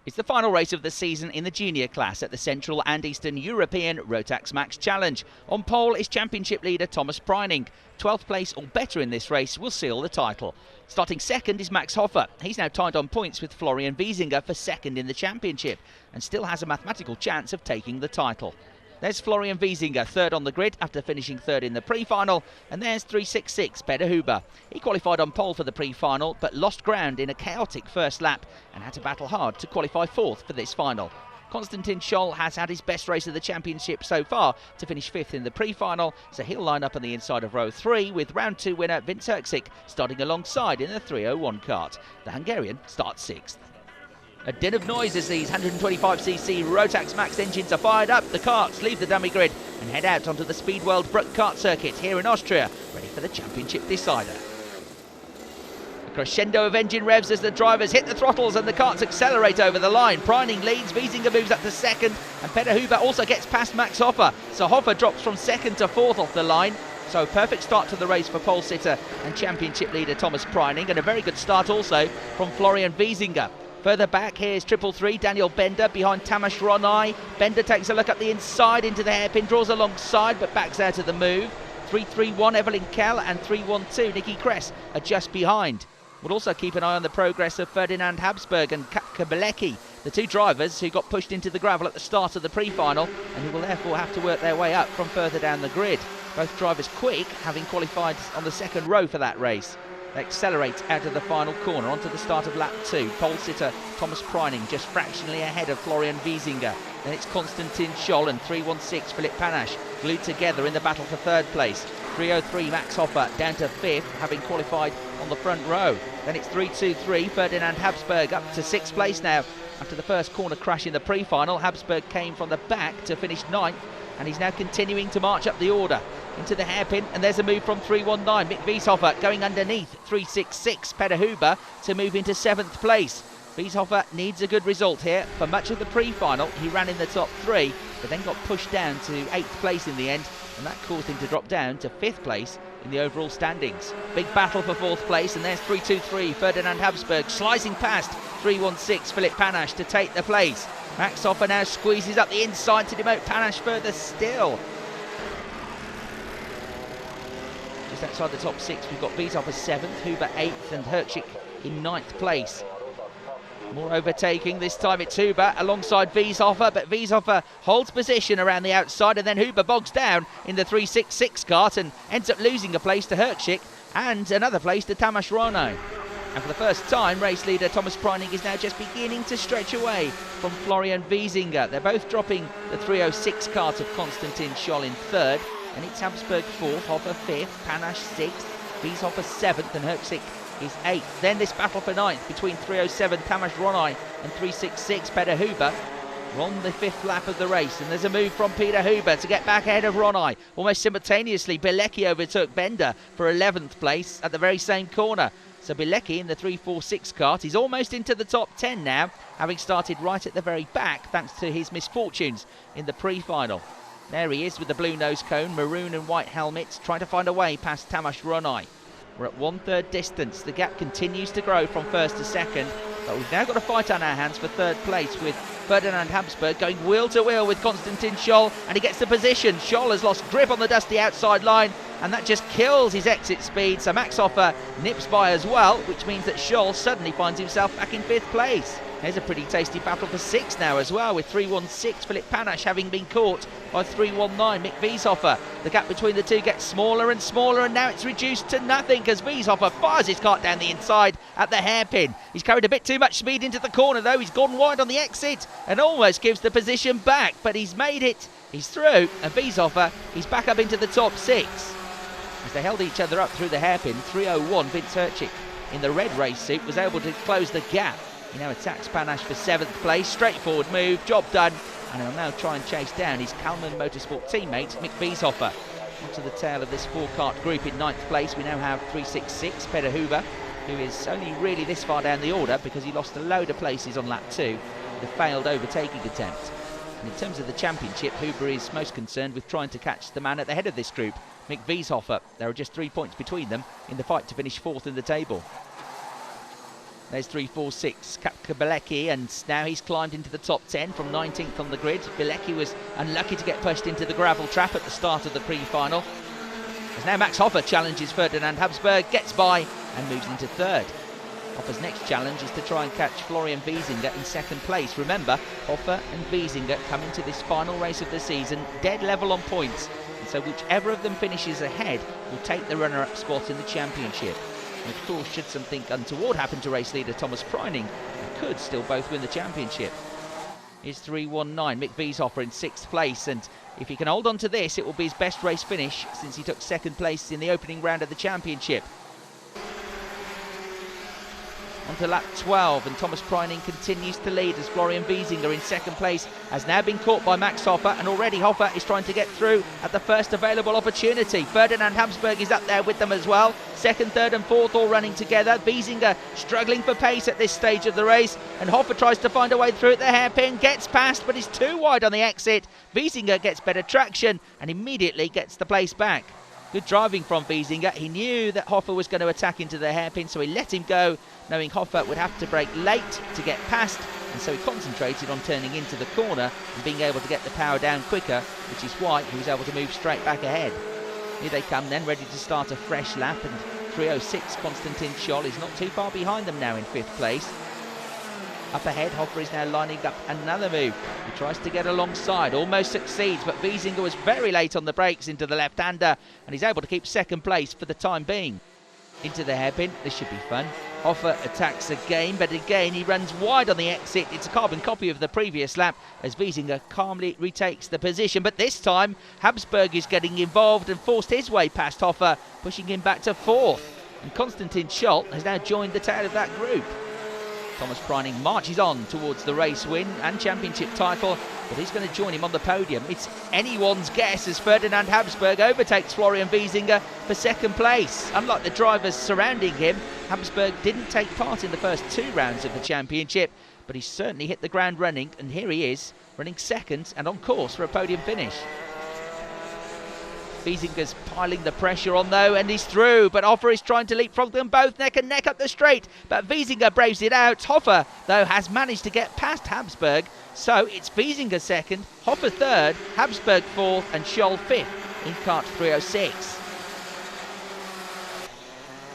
It's the final race of the season in the junior class at the Central and Eastern European Rotax Max Challenge. On pole is championship leader Thomas Preining. 12th place or better in this race will seal the title. Starting second is Max Hoffer. He's now tied on points with Florian Wiesinger for second in the championship and still has a mathematical chance of taking the title. There's Florian Wiesinger, third on the grid after finishing third in the pre-final. And there's 366 Peter Huber. He qualified on pole for the pre-final but lost ground in a chaotic first lap and had to battle hard to qualify fourth for this final. Konstantin Scholl has had his best race of the championship so far to finish fifth in the pre-final, so he'll line up on the inside of row 3 with round 2 winner Vince Herksik starting alongside in the 301 kart. The Hungarian starts 6th. A din of noise as these 125cc Rotax Max engines are fired up. The karts leave the dummy grid and head out onto the Speedworld Bruck kart circuit here in Austria, ready for the championship decider. A crescendo of engine revs as the drivers hit the throttles and the karts accelerate over the line. Preining leads, Wiesinger moves up to second, and Peter Huber also gets past Max Hoffer. So Hoffer drops from second to fourth off the line. So perfect start to the race for pole sitter and championship leader Thomas Preining, and a very good start also from Florian Wiesinger. Further back, here's 333 Daniel Bender behind Tamas Ronai. Bender takes a look up the inside into the hairpin, draws alongside but backs out of the move. 331 Evelyn Kell and 312 Nikki Kress are just behind. We'll also keep an eye on the progress of Ferdinand Habsburg and Katka Bilecki, the two drivers who got pushed into the gravel at the start of the pre-final and who will therefore have to work their way up from further down the grid. Both drivers quick, having qualified on the second row for that race. They accelerate out of the final corner onto the start of lap 2. Pole sitter Thomas Preining just fractionally ahead of Florian Wiesinger. Then it's Konstantin Scholl and 316 Philipp Panache glued together in the battle for third place. 303 Max Hoffer down to fifth, having qualified on the front row. Then it's 323 Ferdinand Habsburg up to sixth place now. After the first corner crash in the pre-final, Habsburg came from the back to finish ninth, and he's now continuing to march up the order into the hairpin, and there's a move from 319 Mick Wieshofer going underneath 366 Peter Huber to move into 7th place. Wieshofer needs a good result here. For much of the pre-final he ran in the top 3 but then got pushed down to 8th place in the end, and that caused him to drop down to 5th place in the overall standings. Big battle for 4th place, and there's 323 Ferdinand Habsburg slicing past 316 Philipp Panache to take the place. Max Hoffer now squeezes up the inside to demote Panache further still. Just outside the top 6 we've got Wieshofer 7th, Huber 8th and Herksik in 9th place. More overtaking, this time it's Huber alongside Wieshofer, but Wieshofer holds position around the outside, and then Huber bogs down in the 366 kart and ends up losing a place to Herksik and another place to Tamas Ronai. And for the first time, race leader Thomas Preining is now just beginning to stretch away from Florian Wiesinger. They're both dropping the 306 kart of Konstantin Scholl in third, and it's Habsburg 4th, Hoffer 5th, Panache 6th, Wieshofer 7th and Herksik is 8th. Then this battle for 9th between 307 Tamas Ronai and 366 Peter Huber. We're on the 5th lap of the race, and there's a move from Peter Huber to get back ahead of Ronai. Almost simultaneously, Bilecki overtook Bender for 11th place at the very same corner. So Bilecki in the 346 kart, he's almost into the top 10 now, having started right at the very back thanks to his misfortunes in the pre-final. There he is with the blue nose cone, maroon and white helmet, trying to find a way past Tamas Ronai. We're at 1/3 distance. The gap continues to grow from first to second, but we've now got a fight on our hands for third place with Ferdinand Habsburg going wheel to wheel with Konstantin Scholl, and he gets the position. Scholl has lost grip on the dusty outside line, and that just kills his exit speed. So Max Hoffer nips by as well, which means that Scholl suddenly finds himself back in 5th place. There's a pretty tasty battle for 6th now as well, with 316 Philipp Panache having been caught by 319 Mick Wieshofer. The gap between the two gets smaller and smaller, and now it's reduced to nothing as Wieshofer fires his kart down the inside at the hairpin. He's carried a bit too much speed into the corner though. He's gone wide on the exit and almost gives the position back, but he's made it. He's through, and Wieshofer, he's back up into the top 6. As they held each other up through the hairpin, 301 Vince Herksik in the red race suit was able to close the gap. He now attacks Panache for 7th place. Straightforward move, job done. And he'll now try and chase down his Kalman Motorsport teammate, Mick Wieshofer. Onto the tail of this 4-kart group in 9th place, we now have 366 Peter Huber, who is only really this far down the order because he lost a load of places on lap 2 with a failed overtaking attempt. And in terms of the championship, Huber is most concerned with trying to catch the man at the head of this group, Mick Wieshofer. There are just 3 points between them in the fight to finish 4th in the table. There's 3-4-6, Kapka Bilecki, and now he's climbed into the top 10 from 19th on the grid. Bilecki was unlucky to get pushed into the gravel trap at the start of the pre-final. As now Max Hofer challenges Ferdinand Habsburg, gets by and moves into third. Hofer's next challenge is to try and catch Florian Wiesinger in second place. Remember, Hofer and Wiesinger come into this final race of the season dead level on points, and so whichever of them finishes ahead will take the runner-up spot in the championship. And of course, should something untoward happen to race leader Thomas Preining, they could still both win the championship. Here's 3-1-9, Mick Wieshofer in 6th place, and if he can hold on to this, it will be his best race finish since he took 2nd place in the opening round of the championship. On to lap 12, and Thomas Preining continues to lead as Florian Wiesinger in 2nd place has now been caught by Max Hofer, and already Hofer is trying to get through at the first available opportunity. Ferdinand Habsburg is up there with them as well. 2nd, 3rd and 4th all running together. Wiesinger struggling for pace at this stage of the race, and Hofer tries to find a way through at the hairpin, gets past but is too wide on the exit. Wiesinger gets better traction and immediately gets the place back. Good driving from Wiesinger. He knew that Hofer was going to attack into the hairpin, so he let him go, knowing Hofer would have to brake late to get past, and so he concentrated on turning into the corner and being able to get the power down quicker, which is why he was able to move straight back ahead. Here they come then, ready to start a fresh lap, and 3:06 Konstantin Scholl is not too far behind them now in 5th place. Up ahead, Hofer is now lining up another move. He tries to get alongside, almost succeeds, but Wiesinger was very late on the brakes into the left-hander, and he's able to keep 2nd place for the time being. Into the hairpin, this should be fun. Hofer attacks again, but again he runs wide on the exit. It's a carbon copy of the previous lap as Wiesinger calmly retakes the position, but this time Habsburg is getting involved and forced his way past Hofer, pushing him back to 4th. And Konstantin Scholl has now joined the tail of that group. Thomas Preining marches on towards the race win and championship title, but he's going to join him on the podium. It's anyone's guess as Ferdinand Habsburg overtakes Florian Wiesinger for 2nd place. Unlike the drivers surrounding him, Habsburg didn't take part in the first 2 rounds of the championship, but he certainly hit the ground running, and here he is, running 2nd and on course for a podium finish. Wiesinger's piling the pressure on though, and he's through, but Hofer is trying to leapfrog them both neck and neck up the straight, but Wiesinger braves it out. Hofer though has managed to get past Habsburg, so it's Wiesinger 2nd, Hofer 3rd, Habsburg 4th and Scholl 5th in kart 3:06.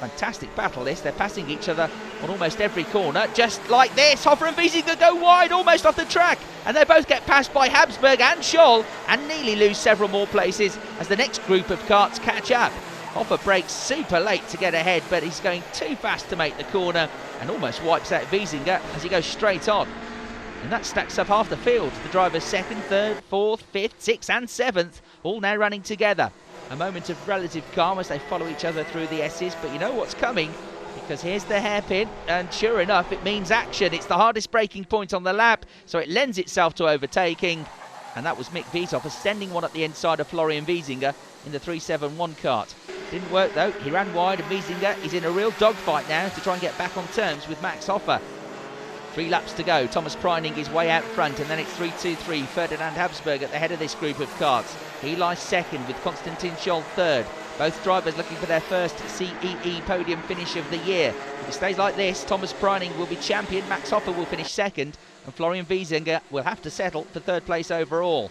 Fantastic battle this, they're passing each other on almost every corner, just like this. Hofer and Wiesinger go wide, almost off the track, and they both get passed by Habsburg and Scholl, and nearly lose several more places as the next group of karts catch up. Hofer brakes super late to get ahead, but he's going too fast to make the corner, and almost wipes out Wiesinger as he goes straight on. And that stacks up half the field. The drivers 2nd, 3rd, 4th, 5th, 6th and 7th, all now running together. A moment of relative calm as they follow each other through the S's, but you know what's coming, because here's the hairpin, and sure enough, it means action. It's the hardest braking point on the lap, so it lends itself to overtaking, and that was Mick Wieshofer sending one at the inside of Florian Wiesinger in the 371 kart. Didn't work though, he ran wide, and Wiesinger is in a real dogfight now to try and get back on terms with Max Hofer. 3 laps to go, Thomas Preining is way out front, and then it's 3-2-3, Ferdinand Habsburg at the head of this group of karts. He lies 2nd with Konstantin Scholl 3rd. Both drivers looking for their first CEE podium finish of the year. If it stays like this, Thomas Preining will be champion, Max Hofer will finish 2nd, and Florian Wiesinger will have to settle for 3rd place overall.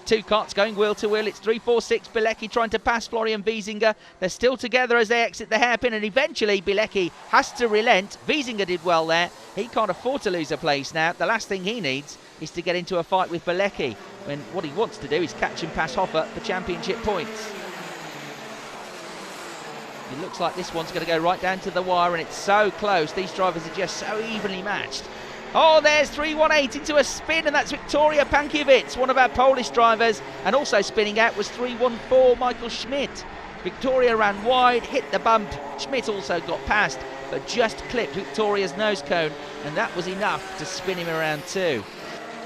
2 karts going wheel to wheel. It's 3-4-6, Bilecki trying to pass Florian Wiesinger. They're still together as they exit the hairpin, and eventually Bilecki has to relent. Wiesinger did well there. He can't afford to lose a place now. The last thing he needs is to get into a fight with Bilecki, when what he wants to do is catch and pass Hofer for championship points. It looks like this one's going to go right down to the wire, and it's so close. These drivers are just so evenly matched. Oh, there's 3-1-8 into a spin, and that's Victoria Pankiewicz, one of our Polish drivers, and also spinning out was 3-1-4 Michael Schmidt. Victoria ran wide, hit the bump. Schmidt also got past, but just clipped Victoria's nose cone, and that was enough to spin him around too.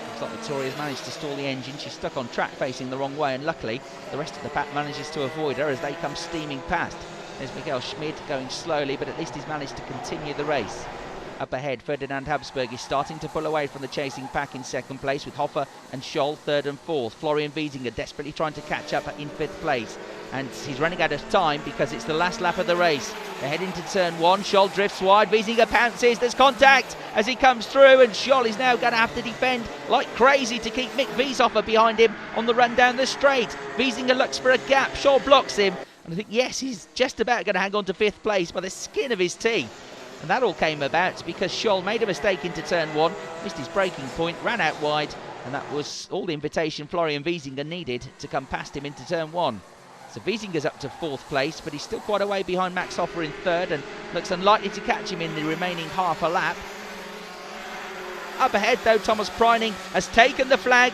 Looks like Victoria's managed to stall the engine. She's stuck on track facing the wrong way, and luckily the rest of the pack manages to avoid her as they come steaming past. There's Miguel Schmidt going slowly, but at least he's managed to continue the race. Up ahead, Ferdinand Habsburg is starting to pull away from the chasing pack in 2nd place, with Hofer and Scholl 3rd and 4th. Florian Wiesinger desperately trying to catch up in 5th place. and he's running out of time because it's the last lap of the race. They head into turn 1, Scholl drifts wide, Wiesinger pounces, there's contact as he comes through, and Scholl is now going to have to defend like crazy to keep Mick Wieshofer behind him on the run down the straight. Wiesinger looks for a gap, Scholl blocks him, and I think, yes, he's just about going to hang on to 5th place by the skin of his teeth. And that all came about because Scholl made a mistake into turn 1, missed his braking point, ran out wide, and that was all the invitation Florian Wiesinger needed to come past him into turn 1. So Wiesinger's up to 4th place, but he's still quite a way behind Max Hofer in 3rd and looks unlikely to catch him in the remaining half a lap. Up ahead though, Thomas Preining has taken the flag,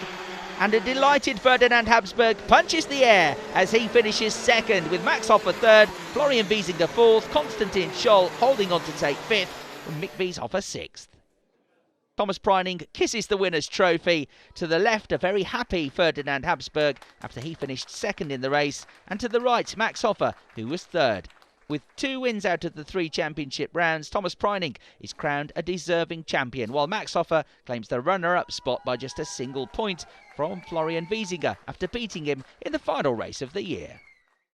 and a delighted Ferdinand Habsburg punches the air as he finishes 2nd, with Max Hofer 3rd, Florian Wiesinger 4th, Konstantin Scholl holding on to take 5th, and Mick Wieshofer 6th. Thomas Preining kisses the winner's trophy. To the left, a very happy Ferdinand Habsburg after he finished 2nd in the race, and to the right, Max Hofer, who was 3rd. With 2 wins out of the 3 championship rounds, Thomas Preining is crowned a deserving champion, while Max Hofer claims the runner-up spot by just a single point from Florian Wiesinger after beating him in the final race of the year.